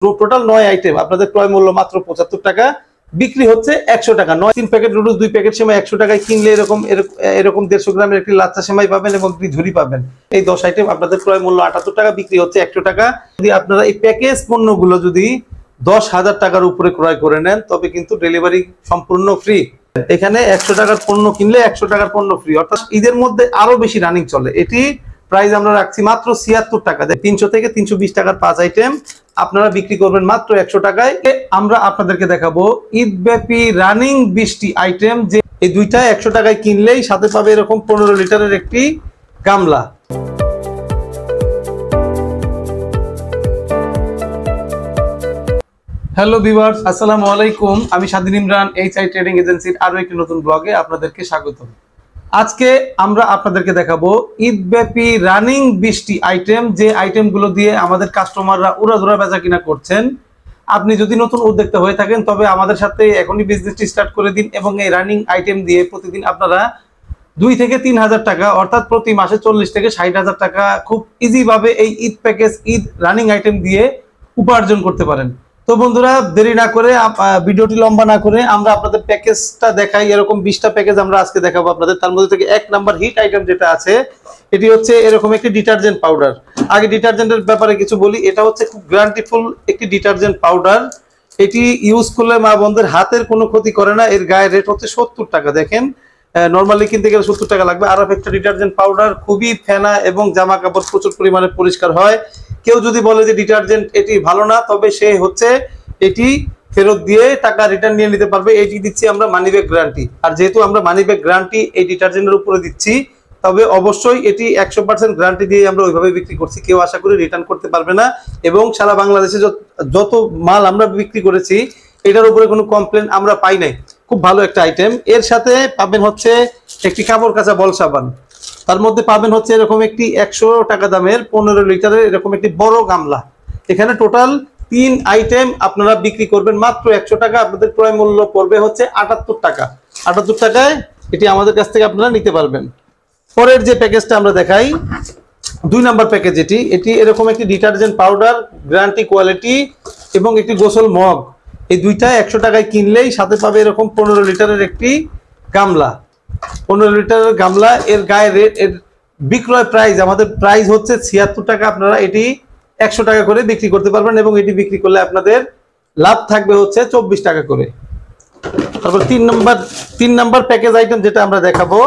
Total 9 item আপনাদের ক্রয় মূল্য মাত্র 75 টাকা, বিক্রি হচ্ছে 100 টাকা। 3 প্যাকেট নুডলস 2 প্যাকেট সেমাই 100 টাকায় কিনলে এরকম 150 গ্রামের একটি লাচ্ছা সেমাই পাবেন এবং একটি ঝুরি পাবেন। এই 10 আইটেম আপনাদের ক্রয় মূল্য 78 টাকা, বিক্রি হচ্ছে 100 টাকা। যদি আপনারা এই প্যাকেজ পণ্যগুলো যদি 10,000 টাকার উপরে ক্রয় করে নেন তবে কিন্তু ডেলিভারি সম্পূর্ণ ফ্রি। এখানে 100 টাকার পণ্য কিনলে 100 টাকার পণ্য ফ্রি, অর্থাৎ ঈদের মধ্যে আরো বেশি রানিং চলে। এটি প্রাইস আমরা রাখছি মাত্র 76 টাকা। 300 থেকে 320 টাকার 5 আইটেম আপনারা বিক্রি করবেন মাত্র 100 টাকায়। আমরা আপনাদেরকে দেখাবো ঈদ ব্যাপী রানিং 20টি আইটেম, যে এই দুইটা 100 টাকায় কিনলেই সাথে পাবে এরকম 15 লিটারের একটি গামলা। হ্যালো ভিউয়ার্স, আসসালামু আলাইকুম। আমি স্বাধীন ইমরান, এইচআই ট্রেডিং এজেন্সির আরো একটি নতুন ব্লগে আপনাদেরকে স্বাগত। আজকে আমরা আপনাদেরকে দেখাবো ঈদব্যাপী রানিং 20টি আইটেম, যে আইটেমগুলো দিয়ে আমাদের কাস্টমাররা উড়াধুরা বেচা কিনা করছেন। আপনি যদি নতুন উদ্যোক্তা হয়ে থাকেন তবে আমাদের সাথে এখনই বিজনেসটি স্টার্ট করে দিন এবং এই রানিং আইটেম দিয়ে প্রতিদিন আপনারা 2 থেকে 3,000 টাকা, অর্থাৎ প্রতি মাসে 40 থেকে 60,000 টাকা খুব ইজি ভাবে এই Eid package, Eid running item দিয়ে উপার্জন করতে পারেন। তো বন্ধুরা, দেরি না করে, ভিডিওটি লম্বা না করে আমরা আপনাদের প্যাকেজটা দেখাই। এরকম 20টা প্যাকেজ আমরা আজকে দেখাবো আপনাদের। তার মধ্যে থেকে 1 নাম্বার হিট আইটেম যেটা আছে, এটি হচ্ছে এরকম একটি ডিটারজেন্ট পাউডার। আগে ডিটারজেন্টের ব্যাপারে কিছু বলি। এটা হচ্ছে খুব গ্যারান্টিফুল একটি ডিটারজেন্ট পাউডার। এটি ইউজ করলে মা বোনদের হাতের কোনো ক্ষতি করে না। এর গায়ের রেট হচ্ছে 70 টাকা। দেখেন, নর্মালি কিনতে গেলে 70 টাকা লাগবে। আর একটা ডিটারজেন্ট পাউডার খুবই ফেনা এবং জামা কাপড় প্রচুর পরিমাণে পরিষ্কার হয়। কেউ যদি বলে যে ডিটারজেন্ট এটি ভালো না, তবে সে হচ্ছে এটি ফেরত দিয়ে টাকা রিটার্ন নিয়ে নিতে পারবে। এটি দিচ্ছি আমরা মানি ব্যাক গ্যারান্টি। আর যেহেতু আমরা মানি ব্যাক গ্যারান্টি এই ডিটারজেন্টের উপরে দিচ্ছি, তবে অবশ্যই এটি 100% গ্যারান্টি দিয়ে আমরা ওইভাবে বিক্রি করছি। কেউ আশা করি রিটার্ন করতে পারবে না। এবং সারা বাংলাদেশে যত মাল আমরা বিক্রি করেছি, এটার উপরে কোনো কমপ্লেন আমরা পাই নাই। খুব ভালো একটা আইটেম। এর সাথে পাবেন হচ্ছে একটি কাপড় কাচা বল সাবান। তার মধ্যে পাবেন হচ্ছে এরকম একটি 100 টাকা দামের 15 লিটারের এরকম একটি বড় গামলা। এখানে টোটাল 3 আইটেম আপনারা বিক্রি করবেন মাত্র 100 টাকা। আপনাদের ক্রয় মূল্য পড়বে হচ্ছে 78 টাকা। 78 টাকায় এটি আমাদের কাছ থেকে আপনারা নিতে পারবেন। পরের যে প্যাকেজটা আমরা দেখাই, 2 নাম্বার প্যাকেজ। এটি এরকম একটি ডিটারজেন্ট পাউডার, গ্যারান্টি কোয়ালিটি এবং একটি গোসল মগ। এই দুইটা 100 টাকায় কিনলেই সাথে পাবে এরকম 15 লিটারের একটি গামলা। 15 লিটারের গামলা। এর গায়ে রেট, এর বিক্রয় প্রাইস, আমাদের প্রাইস হচ্ছে 76 টাকা। আপনারা এটি 100 টাকা করে বিক্রি করতে পারবেন এবং এটি বিক্রি করলে আপনাদের লাভ থাকবে হচ্ছে 24 টাকা করে। তারপর 3 নাম্বার প্যাকেজ আইটেম যেটা আমরা দেখাবো,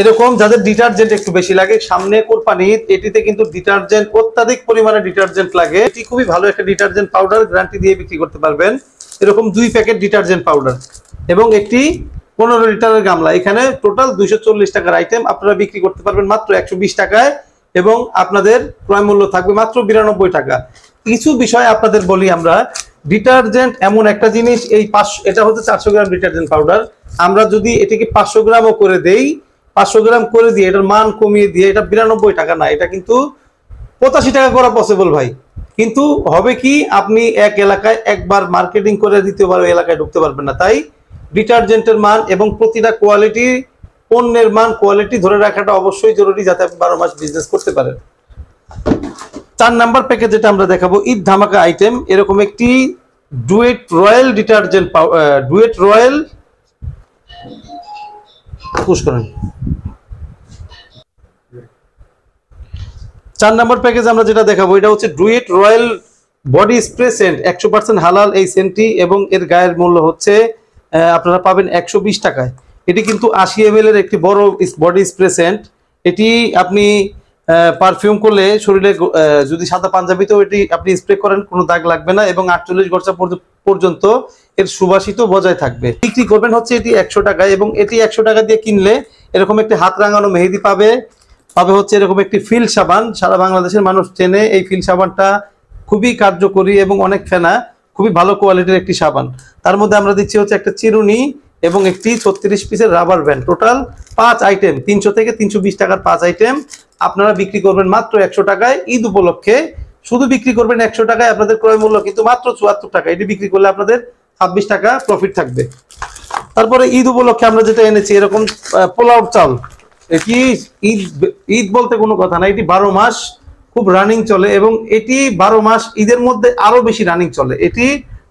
এরকম যাদের ডিটারজেন্ট একটু বেশি লাগে, সামনে কোরবানি ঈদ, এটিতে কিন্তু ডিটারজেন্ট, অত্যাধিক পরিমাণে ডিটারজেন্ট লাগে। এটি খুবই ভালো একটা ডিটারজেন্ট পাউডার, গ্যারান্টি দিয়ে বিক্রি করতে পারবেন। এরকম 2 প্যাকেট ডিটারজেন্ট পাউডার এবং একটি 15 লিটারের গামলা। এখানে টোটাল 240 টাকার আইটেম আপনারা বিক্রি করতে পারবেন মাত্র 120 টাকায় এবং আপনাদের ক্রয় মূল্য থাকবে মাত্র 92 টাকা। কিছু বিষয় আপনাদের বলি আমরা। ডিটারজেন্ট এমন একটা জিনিস, এটা হচ্ছে 400 গ্রাম ডিটারজেন্ট পাউডার। আমরা যদি এটাকে 500 গ্রামও করে দেই, 500 গ্রাম করে দিয়ে এটার মান কমিয়ে দিয়ে এটা 92 টাকা না, এটা কিন্তু 85 টাকা করা পসিবল ভাই। কিন্তু হবে কি, আপনি এক এলাকায় একবার মার্কেটিং করে দ্বিতীয়বার ওই এলাকায় ঢুকতে পারবেন না। তাই ডিটারজেন্টের মান এবং প্রতিটা কোয়ালিটি, পণ্যের মান, কোয়ালিটি ধরে রাখাটা অবশ্যই জরুরি, যাতে আপনি 12 মাস বিজনেস করতে পারেন। 4 নাম্বার প্যাকেজ যেটা আমরা দেখাবো, ঈদ ধামাকা আইটেম। এরকম একটি Duet Royal detergent, Duet Royal, push করেন। 4 নাম্বার প্যাকেজ আমরা যেটা দেখাবো, এটা হচ্ছে Duet Royal body spray scent. 100% হালাল এই সেন্টটি এবং এর গায়ের মূল্য হচ্ছে আপনারা পাবেন 120 টাকায়। এটি কিন্তু 80 ml এর একটি বড় বডি স্প্রে সেন্ট। এটি আপনি পারফিউম করলে শরীরে, যদি সাদা পাঞ্জাবিতেও এটি আপনি স্প্রে করেন, কোনো দাগ লাগবে না এবং 48 ঘন্টা পর্যন্ত এর সুবাসিত বজায় থাকবে। বিক্রি করবেন হচ্ছে এটি 100 টাকায় এবং এটি 100 টাকা দিয়ে কিনলে এরকম একটি হাত রাঙানো মেহেদি পাবে হচ্ছে এরকম একটি ফিল সাবান। সারা বাংলাদেশের মানুষ চেনে এই ফিল সাবানটা, খুবই কার্যকরী এবং অনেক ফেনা, খুবই ভালো কোয়ালিটির একটি সাবান। তার মধ্যে আমরা দিচ্ছি হচ্ছে একটা চিরুনি এবং একটি 36 পিসের রাবার ব্যান্ড। টোটাল 5 আইটেম, 300 থেকে 320 টাকার 5 আইটেম আপনারা বিক্রি করবেন মাত্র 100 টাকায়। ঈদ উপলক্ষে শুধু বিক্রি করবেন 100 টাকায়। আপনাদের ক্রয় মূল্য কিন্তু মাত্র 74 টাকা। এটি বিক্রি করলে আপনাদের 26 টাকা প্রফিট থাকবে। তারপরে ঈদ উপলক্ষে আমরা যেটা এনেছি, এরকম পোলাও চাল। এটি ঈদ বলতে কোনো কথা না, এটি 12 মাস খুব রানিং চলে এবং এটি 12 মাস ঈদের মধ্যে আরো বেশি রানিং চলে। এটি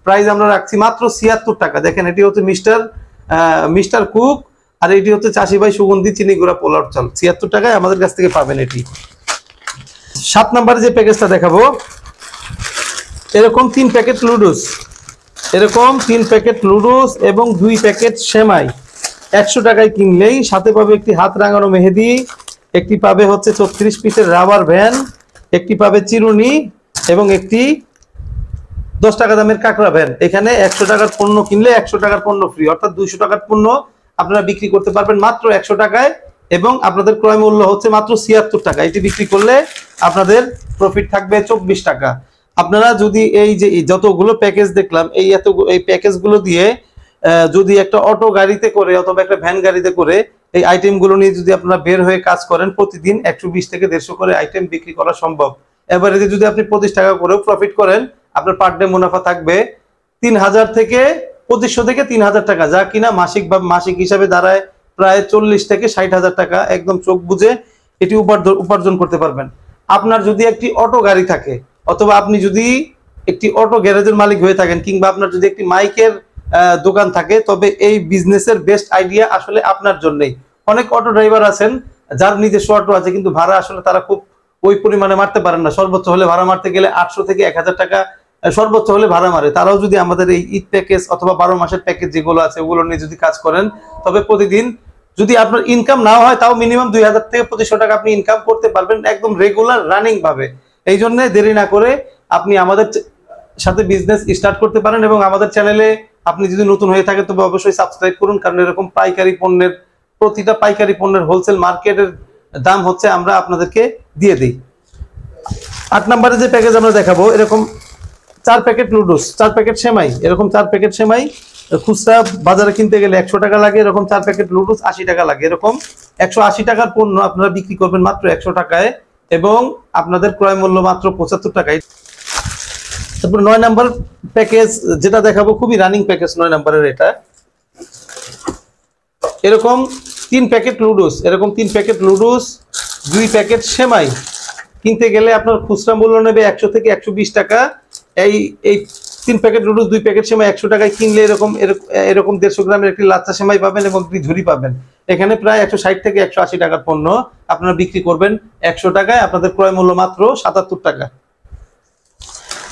প্রাইস আমরা রাখছি মাত্র 76 টাকা। দেখেন এটি হচ্ছে মিস্টার কুক, আর এটি হচ্ছে চাষি ভাই সুগন্ধি চিনি গুঁড়া পোলাও চাল। 76 টাকায় আমাদের কাছ থেকে পাবেন এটি। 7 নম্বরে যে প্যাকেজটা দেখাবো, এরকম 3 প্যাকেট লুডুস, এরকম 3 প্যাকেট লুডুস এবং 2 প্যাকেট সেমাই 100 টাকায় কিনলেই সাথে পাবে একটি হাত রাঙানো মেহেদি, একটি পাবে হচ্ছে 34 পিসের রাবার ভ্যান, একটি পাবে চিরুনি এবং একটি 10 টাকা দামের কাঁকড়া ভ্যান। এখানে 100 টাকার পণ্য কিনলে 100 টাকার পণ্য ফ্রি, অর্থাৎ 200 টাকার পণ্য আপনারা বিক্রি করতে পারবেন মাত্র 100 টাকায় এবং আপনাদের ক্রয় মূল্য হচ্ছে মাত্র 76 টাকা। এটি বিক্রি করলে আপনাদের প্রফিট থাকবে 24 টাকা। আপনারা যদি এই যে যতগুলো প্যাকেজ দেখলাম এই প্যাকেজগুলো দিয়ে যদি একটা অটো গাড়িতে করে অথবা একটা ভ্যান গাড়িতে করে এই আইটেমগুলো নিয়ে যদি আপনারা বের হয়ে কাজ করেন, প্রতিদিন 120 থেকে 150 করে আইটেম বিক্রি করা সম্ভব। এবারে যদি আপনি 25 টাকা করেও প্রফিট করেন, আপনার পার ডে মুনাফা থাকবে 3000 থেকে 2500 থেকে 3000 টাকা, যা কিনা মাসিক হিসাবে দাঁড়ায় প্রায় 40 থেকে 60,000 টাকা। একদম চোখ বুঝে এটি উপার্জন করতে পারবেন। আপনার যদি একটি অটো গাড়ি থাকে অথবা আপনি যদি একটি অটো গ্যারেজের মালিক হয়ে থাকেন কিংবা আপনার যদি একটি মাইকের দোকান থাকে, তবে এই বিজনেসের বেস্ট আইডিয়া আসলে আপনার জন্যই। অনেক অটো ড্রাইভার আছেন যার নিজস্ব অটো আছে কিন্তু ভাড়া আসলে তারা খুব ওই পরিমাণে মারতে পারেন না। সর্বোচ্চ হলে ভাড়া মারতে গেলে 800 থেকে 1000 টাকা সর্বোচ্চ হলে ভাড়া মারে। তারাও যদি আমাদের এই ঈদ প্যাকেজ অথবা 12 মাসের প্যাকেজ যেগুলো আছে ওগুলো নিয়ে যদি কাজ করেন, তবে প্রতিদিন যদি আপনার ইনকাম না হয় তাও মিনিমাম 2000 থেকে 2500 টাকা আপনি ইনকাম করতে পারবেন একদম রেগুলার রানিং ভাবে। এই জন্য দেরি না করে আপনি আমাদের সাথে বিজনেস স্টার্ট করতে পারেন এবং আমাদের চ্যানেলে আপনি যদি নতুন হয়ে থাকেন তবে অবশ্যই সাবস্ক্রাইব করুন, কারণ এরকম প্রতিটা পাইকারি পণ্যের হোলসেল মার্কেটের দাম হচ্ছে আমরা আপনাদেরকে দিয়ে দিই। 8 নম্বরে যে প্যাকেজ আমরা দেখাবো, এরকম 4 প্যাকেট নুডলস, 4 প্যাকেট সেমাই, এরকম 4 প্যাকেট সেমাই খুচরা বাজারে কিনতে গেলে 100 টাকা লাগে, এরকম 4 প্যাকেট নুডলস 80 টাকা লাগে। এরকম 180 টাকার পণ্য আপনারা বিক্রি করবেন মাত্র 100 টাকায় এবং আপনাদের ক্রয় মূল্য মাত্র 75 টাকায়। তারপর 9 নম্বর প্যাকেজ যেটা দেখাবো, খুবই রানিং প্যাকেজ 9 নম্বরের এটা। এরকম 3 প্যাকেট নুডলস, এরকম 3 প্যাকেট নুডলস 2 প্যাকেট সেমাই কিনতে গেলে আপনার খুচরা মূল্য নেবে 100 থেকে 120 টাকা। এই 3 প্যাকেট নুডলস 2 প্যাকেট সেমাই 100 টাকায় কিনলে এরকম 150 গ্রামের একটি লাচ্চা সেমাই পাবেন এবং একটি ঝুরি পাবেন। এখানে প্রায় 160 থেকে 180 টাকার পণ্য আপনারা বিক্রি করবেন 100 টাকায়, আপনাদের ক্রয় মূল্য মাত্র 77 টাকা।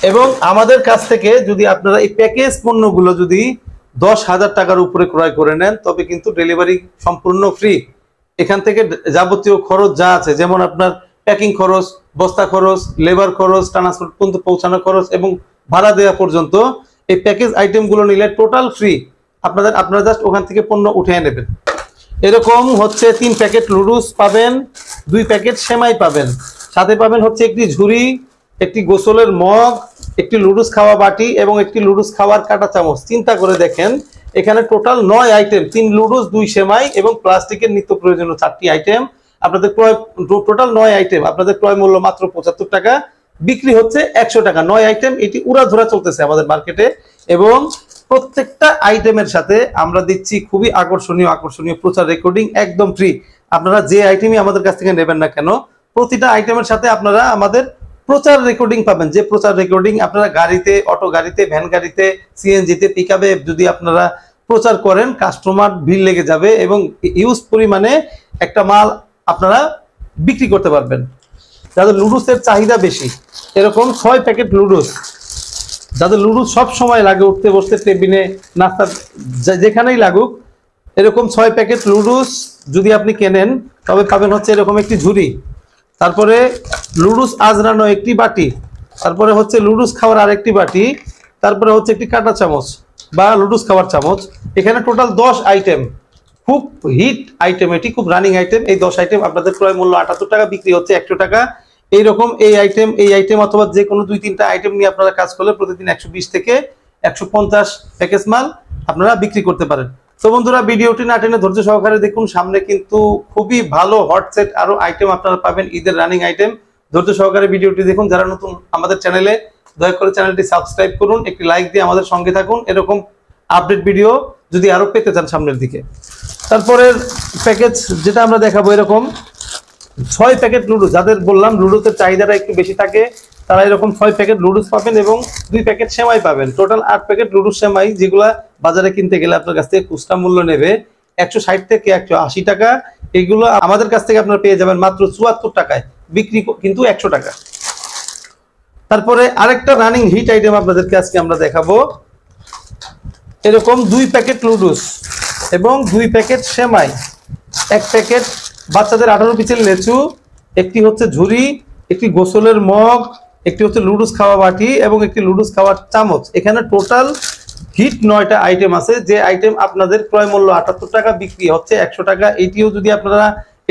এবং আমাদের কাছ থেকে যদি আপনারা এই প্যাকেজ পণ্যগুলো যদি 10,000 টাকার উপরে ক্রয় করে নেন, তবে কিন্তু ডেলিভারি সম্পূর্ণ ফ্রি। এখান থেকে যাবতীয় খরচ যা আছে, যেমন আপনার প্যাকিং খরচ, বস্তা খরচ, লেবার খরচ, ট্রান্সপোর্ট পর্যন্ত পৌঁছানো খরচ এবং ভাড়া দেওয়া পর্যন্ত এই প্যাকেজ আইটেমগুলো নিলে টোটাল ফ্রি। আপনারা জাস্ট ওখান থেকে পণ্য উঠিয়ে নেবেন। এরকম হচ্ছে 3 প্যাকেট নুডলস পাবেন, 2 প্যাকেট সেমাই পাবেন, সাথে পাবেন হচ্ছে একটি ঝুড়ি, একটি গোসলের মগ, একটি লুডুস খাওয়া বাটি এবং একটি লুডুস খাওয়ার কাঁটা চামচ। চিন্তা করে দেখেন, এখানে টোটাল 9 আইটেম, 3 লুডুস 2 সেমাই এবং প্লাস্টিকের নিত্য প্রয়োজনীয় 4টি আইটেম। আপনাদের টোটাল 9 আইটেম, আপনাদের ক্রয় মূল্য মাত্র 75 টাকা, বিক্রি হচ্ছে 100 টাকা। 9 আইটেম, এটি উড়াধুরা চলতেছে আমাদের মার্কেটে এবং প্রত্যেকটা আইটেমের সাথে আমরা দিচ্ছি খুবই আকর্ষণীয় প্রচার রেকর্ডিং একদম ফ্রি। আপনারা যে আইটেমই আমাদের কাছ থেকে নেবেন না কেন, প্রতিটা আইটেমের সাথে আপনারা আমাদের প্রচার রেকর্ডিং পাবেন। যে প্রচার রেকর্ডিং আপনারা গাড়িতে, অটো গাড়িতে, ভ্যান গাড়িতে, সিএনজিতে, পিকআপে যদি আপনারা প্রচার করেন, কাস্টমার ভিড় লেগে যাবে এবং ইউজ পরিমাণে একটা মাল আপনারা বিক্রি করতে পারবেন। যাদের লুডুসের চাহিদা বেশি, এরকম 6 প্যাকেট লুডুস, যাদের লুডুস সব সময় লাগে, উঠতে বসতে, টেবিলে, নাস্তা, যেখানেই লাগুক, এরকম 6 প্যাকেট লুডুস যদি আপনি কেনেন তবে পাবেন হচ্ছে এরকম একটি ঝুড়ি, তারপরে লুডুস আজরানো একটি বাটি, তারপরে হচ্ছে লুডুস খাওয়ার আরেকটি বাটি, তারপরে হচ্ছে একটি কাঁটা চামচ বা লুডুস খাওয়ার চামচ। এখানে টোটাল 10 আইটেম, খুব হিট আইটেম, এটি খুব রানিং আইটেম। এই 10 আইটেম আপনাদের ক্রয় মূল্য 78 টাকা, বিক্রি হচ্ছে 100 টাকা। এইরকম এই আইটেম অথবা যে কোনো 2-3টা আইটেম নিয়ে আপনারা কাজ করলে প্রতিদিন 120 থেকে 150 প্যাকেজ মাল আপনারা বিক্রি করতে পারেন। তো বন্ধুরা, ভিডিওটি না টেনে ধৈর্য সহকারে দেখুন, সামনে কিন্তু খুবই ভালো হট সেট আরো আইটেম আপনারা পাবেন, ঈদের রানিং আইটেম। ধৈর্য সহকারে ভিডিওটি দেখুন। যারা নতুন আমাদের চ্যানেলে, দয়া করে চ্যানেলটি সাবস্ক্রাইব করুন, একটি লাইক দিয়ে আমাদের সঙ্গে থাকুন এরকম আপডেট ভিডিও যদি আরো পেতে চান সামনের দিকে। তারপরের প্যাকেজ যেটা আমরা দেখাবো, এরকম 6 প্যাকেট লুডো, যাদের বললাম লুডোতে চাহিদাটা একটু বেশি থাকে তারা এরকম 6 প্যাকেট লুডুস পাবেন এবং 2 প্যাকেট সেমাই পাবেন। টোটাল 8 প্যাকেট লুডুস সেমাই, যেগুলা বাজারে কিনতে গেলে আপনার কাছ থেকে খুচরা মূল্য নেবে 160 থেকে 180 টাকা। এগুলো আমাদের কাছ থেকে আপনারা পেয়ে যাবেন মাত্র 74 টাকায়, বিক্রি কিন্তু 100 টাকা। তারপরে আরেকটা রানিং হিট আইটেম আপনাদেরকে আজকে আমরা দেখাবো। এরকম 2 প্যাকেট লুডুস এবং 2 প্যাকেট সেমাই, 1 প্যাকেট বাচ্চাদের 18 পিসের লেচু, একটি হচ্ছে ঝুড়ি, একটি গোসলের মগ, একটি হচ্ছে লুডুস খাওয়া বাটি এবং একটি লুডুস খাওয়ার চামচ। এখানে টোটাল হিট 9টা আইটেম আছে, যে আইটেম আপনাদের ক্রয় মূল্য 78 টাকা, বিক্রি হচ্ছে 100 টাকা।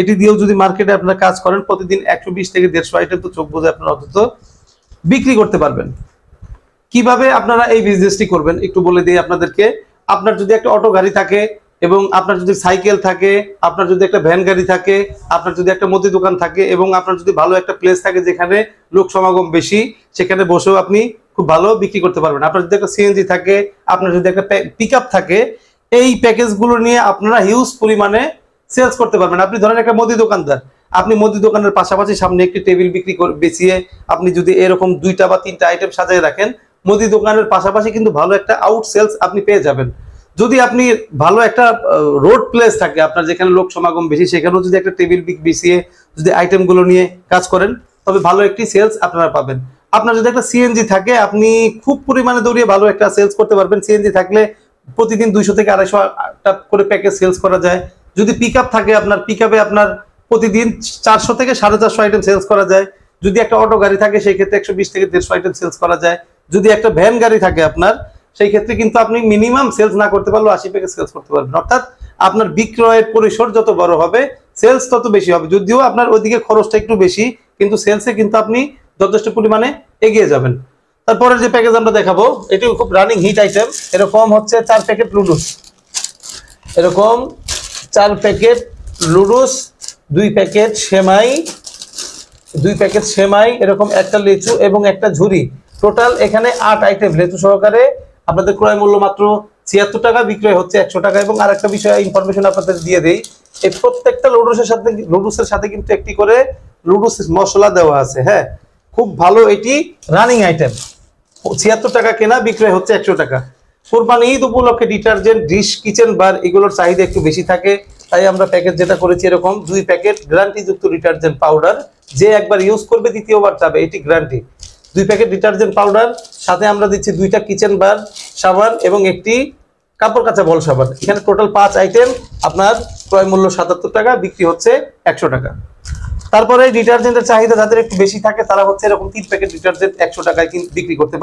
এটি দিয়েও যদি মার্কেটে আপনারা কাজ করেন প্রতিদিন 120 থেকে 150 আইটেম তো চোখ বুঝে আপনারা অন্তত বিক্রি করতে পারবেন। কিভাবে আপনারা এই বিজনেসটি করবেন একটু বলে দিই আপনাদেরকে। আপনার যদি একটা অটো গাড়ি থাকে এবং আপনার যদি সাইকেল থাকে, আপনার যদি একটা ভ্যান গাড়ি থাকে, আপনার যদি একটা মুদি দোকান থাকে এবং আপনার যদি ভালো একটা প্লেস থাকে যেখানে লোক সমাগম বেশি, সেখানে বসেও আপনি খুব ভালো বিক্রি করতে পারবেন। আপনার যদি একটা সিএনজি থাকে, আপনার যদি একটা পিকআপ থাকে, এই প্যাকেজগুলো নিয়ে আপনারা হিউজ পরিমাণে সেলস করতে পারবেন। আপনি ধরেন একটা মুদি দোকানদার, আপনি মুদি দোকানের পাশাপাশি সামনে একটি টেবিল বিক্রি করে বেচিয়ে আপনি যদি এরকম 2টা বা 3টা আইটেম সাজিয়ে রাখেন, মুদি দোকানের পাশাপাশি কিন্তু ভালো একটা আউট সেলস আপনি পেয়ে যাবেন। যদি আপনি ভালো একটা রোড প্লেস থাকে আপনার, যেখানে লোক সমাগম বেশি, সেখানেও যদি একটা টেবিল বিছিয়ে যদি আইটেমগুলো নিয়ে কাজ করেন তবে ভালো একটি সেলস আপনারা পাবেন। আপনার যদি একটা সিএনজি থাকে, আপনি খুব পরিমাণে দৌড়িয়ে ভালো একটা সেলস করতে পারবেন। সিএনজি থাকলে প্রতিদিন 200 থেকে 250টা করে প্যাকেজ সেলস করা যায়। যদি পিকআপ থাকে, আপনার পিকআপে আপনার প্রতিদিন 400 থেকে 450 আইটেম সেলস করা যায়। যদি একটা অটো গাড়ি থাকে সেই ক্ষেত্রে 120 থেকে 150 আইটেম সেলস করা যায়। যদি একটা ভ্যান গাড়ি থাকে আপনার, সেই ক্ষেত্রে কিন্তু আপনি মিনিমাম সেলস না করতে পারলেও 80 প্যাকেজ সেলস করতে পারবেন। অর্থাৎ আপনার বিক্রয়ের পরিসর যত বড় হবে সেলস তত বেশি হবে। যদিও আপনার ওইদিকে খরচটা একটু বেশি, কিন্তু সেলসে কিন্তু আপনি যথেষ্ট পরিমাণে এগিয়ে যাবেন। তারপরে যে প্যাকেজ আমরা দেখাবো এটিও খুব রানিং হিট আইটেম। এরকম হচ্ছে 4 প্যাকেট লুডুস, এরকম 4 প্যাকেট লুডুস, 2 প্যাকেট সেমাই, 2 প্যাকেট সেমাই, এরকম একটা লিচু এবং একটা ঝুড়ি। টোটাল এখানে 8 আইটেম লেচু সহকারে। আপনাদের ক্রয় মূল্য মাত্র 76 টাকা, বিক্রয় হচ্ছে 100 টাকা। এবং আরেকটা বিষয় ইনফরমেশন আপনাদের দিয়ে দেই, এই প্রত্যেকটা লুডুসের সাথে কিন্তু একটি করে লুডুস মশলা দেওয়া আছে। হ্যাঁ, খুব ভালো, এটি রানিং আইটেম। 76 টাকা কেনা, বিক্রয় হচ্ছে 100 টাকা। কোরবানি ঈদ উপলক্ষে ডিটারজেন্ট, ডিশ, কিচেন বার এগুলোর চাহিদা একটু বেশি থাকে, তাই আমরা প্যাকেজ যেটা করেছি এরকম 2 প্যাকেট গ্যারান্টিযুক্ত ডিটারজেন্ট পাউডার, যে একবার ইউজ করবে দ্বিতীয়বার যাবে, এটি গ্যারান্টি। 2 প্যাকেট ডিটারজেন্ট পাউডার, সাথে আমরা দিচ্ছি 2টা কিচেন বার সাবান এবং একটি কাপড় কাচা বল সাবান। এখানে টোটাল 5 আইটেম, আপনার ক্রয় মূল্য 77 টাকা, বিক্রি হচ্ছে 100 টাকা। তারপরে ডিটারজেন্টের চাহিদা যাদের একটু বেশি থাকে তারা হচ্ছে এরকম 3 প্যাকেট ডিটারজেন্ট 100 টাকায় বিক্রি করতে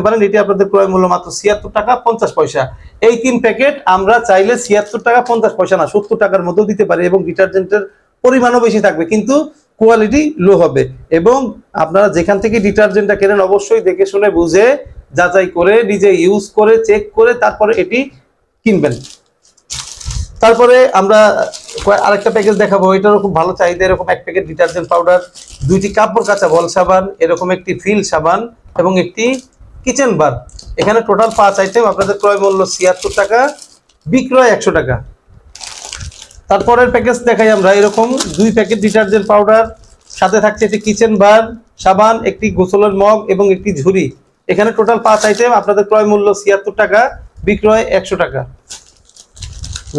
পারেন। এটি আপনাদের ক্রয় মূল্য মাত্র 76 টাকা 50 পয়সা। এই 3 প্যাকেট আমরা চাইলে 76 টাকা 50 পয়সা না 70 টাকার মধ্যেও দিতে পারি এবং ডিটারজেন্টের পরিমাণও বেশি থাকবে, কিন্তু কোয়ালিটি লো হবে। এবং আপনারা যেখান থেকে ডিটারজেন্টটা কেনেন অবশ্যই দেখে শুনে বুঝে যাচাই করে নিজে ইউজ করে চেক করে তারপরে এটি কিনবেন। তারপরে আমরা আরেকটা প্যাকেজ দেখাবো, এটারও খুব ভালো চাহিদা। এরকম 1 প্যাকেট ডিটারজেন্ট পাউডার, 2টি কাপড় কাচা বল সাবান, এরকম একটি ফিল সাবান এবং একটি কিচেন বার। এখানে টোটাল 5 আইটেম, আপনাদের ক্রয় মূল্য 76 টাকা, বিক্রয় 100 টাকা। তারপরের প্যাকেজ দেখাই আমরা, এরকম 2 প্যাকেট ডিটারজেন্ট পাউডার, সাথে থাকছে একটি কিচেন বার সাবান, একটি গোসলের মগ এবং একটি ঝুড়ি। এখানে টোটাল 5 আইটেম, আপনাদের ক্রয় মূল্য 76 টাকা, বিক্রয় 100 টাকা।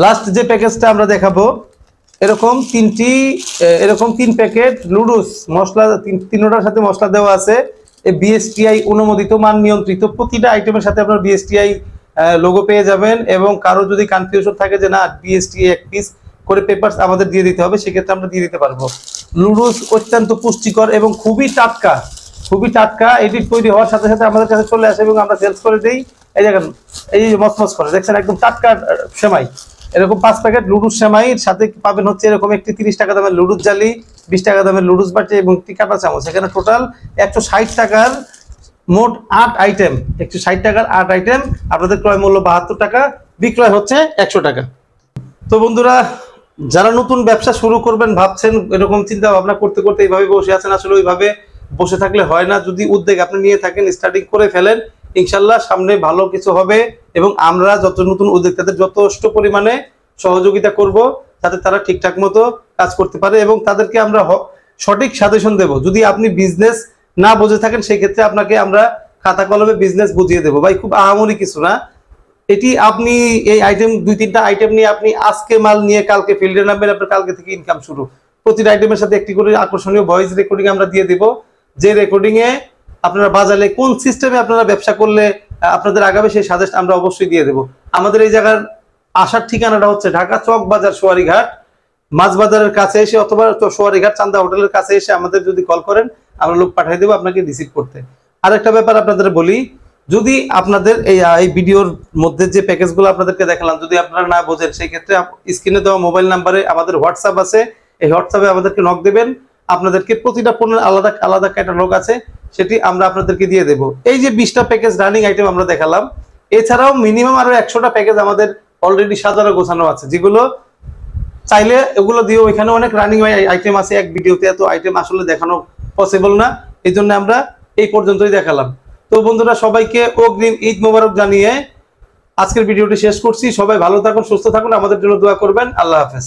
লাস্ট যে প্যাকেজটা আমরা দেখাবো, এরকম 3 প্যাকেট লুডুস মশলা, তিনটার সাথে মশলা দেওয়া আছে। বিএসটিআই অনুমোদিত, মান নিয়ন্ত্রিত। প্রতিটা আইটেমের সাথে আপনার বিএসটিআই লোগো পেয়ে যাবেন। এবং কারো যদি কনফিউশন থাকে যে না বিএসটিআই 1 পিস করে পেপারস আমাদের দিয়ে দিতে হবে, সেক্ষেত্রে আমরা দিয়ে দিতে পারবো। লুডুস অত্যন্ত পুষ্টিকর এবং খুবই টাটকা, খুবই টাটকা। এটি তৈরি হওয়ার সাথে সাথে আমাদের কাছে চলে আসে এবং আমরা সেলস করে দিই। এই দেখেন, এই মচমচ করে দেখছেন, একদম টাটকা সেমাই। এরকম 5 প্যাকেট লুডুস সেমাইয়ের সাথে পাবেন হচ্ছে এরকম একটি 30 টাকা দামের লুডুস জালি, 20 টাকা দামের লুডুস বাটি এবং একটি কাঁটা চামচ। এখানে টোটাল 160 টাকার মোট 8 আইটেম, 160 টাকার 8 আইটেম। আপনাদের ক্রয় মূল্য 72 টাকা, বিক্রয় হচ্ছে 100 টাকা। তো বন্ধুরা, যারা নতুন ব্যবসা শুরু করবেন ভাবছেন, এরকম চিন্তা ভাবনা করতে করতে এইভাবে বসে আছেন, আসলে ওইভাবে বসে থাকলে হয় না। যদি উদ্যোগ আপনি নিয়ে থাকেন, স্টার্টিং করে ফেলেন, ইনশাল্লাহ সামনে ভালো কিছু হবে। এবং আমরা যত নতুন উদ্যোক্তাদের যথেষ্ট পরিমাণে সহযোগিতা করব। যাতে তারা ঠিকঠাক মতো কাজ করতে পারে, এবং তাদেরকে আমরা সঠিক সাজেশন দেব। যদি আপনি বিজনেস না বুঝে থাকেন সেই ক্ষেত্রে আপনাকে আমরা খাতা কলমে বিজনেস বুঝিয়ে দেবো ভাই, খুব আহামরি কিছু না এটি। আপনি এই আইটেম 2-3টা আইটেম নিয়ে আপনি আজকে মাল নিয়ে কালকে ফিল্ডে নামবেন, আপনার কালকে থেকে ইনকাম শুরু। প্রতিটা আইটেমের সাথে একটি করে আকর্ষণীয় ভয়েস রেকর্ডিং আমরা দিয়ে দিব, যে রেকর্ডিং এ আপনারা বাজারে কোন সিস্টেমে আপনারা ব্যবসা করলে আপনাদের আগামী সেই সাজেশন আমরা অবশ্যই দিয়ে দেব। আমাদের এই জায়গার আসার ঠিকানাটা হচ্ছে ঢাকা চক বাজার সোয়ারিঘাট মাছ বাজারের কাছে এসে, অথবা সোয়ারিঘাট চান্দা হোটেলের কাছে এসে আমাদের যদি কল করেন আমরা লোক পাঠিয়ে দেবো আপনাকে রিসিভ করতে। আরেকটা ব্যাপার আপনাদের বলি, যদি আপনাদের এই ভিডিওর মধ্যে যে প্যাকেজগুলো আপনাদেরকে দেখালাম যদি আপনারা না বোঝেন, সেই ক্ষেত্রে স্ক্রিনে দেওয়া মোবাইল নাম্বারে আমাদের হোয়াটসঅ্যাপ আছে, এই হোয়াটসঅ্যাপে আমাদেরকে নক দেবেন। আপনাদেরকে প্রতিটা পণ্যের আলাদা আলাদা ক্যাটালগ আছে, সেটি আমরা আপনাদেরকে দিয়ে দেব। এই যে 20টা প্যাকেজ রানিং আইটেম আমরা দেখালাম, এছাড়াও মিনিমাম আরো 100টা প্যাকেজ আমাদের অলরেডি সাজানো গোছানো আছে, যেগুলো চাইলে এগুলো দিয়েও, এখানে অনেক রানিং আইটেম আছে। এক ভিডিওতে এত আইটেম আসলে দেখানো পসিবল না, এই জন্য আমরা এই পর্যন্তই দেখালাম। তো বন্ধুরা, সবাইকে অগ্রিম ঈদ মোবারক জানিয়ে আজকের ভিডিওটি শেষ করছি। সবাই ভালো থাকুন, সুস্থ থাকুন, আমাদের জন্য দোয়া করবেন। আল্লাহ হাফেজ।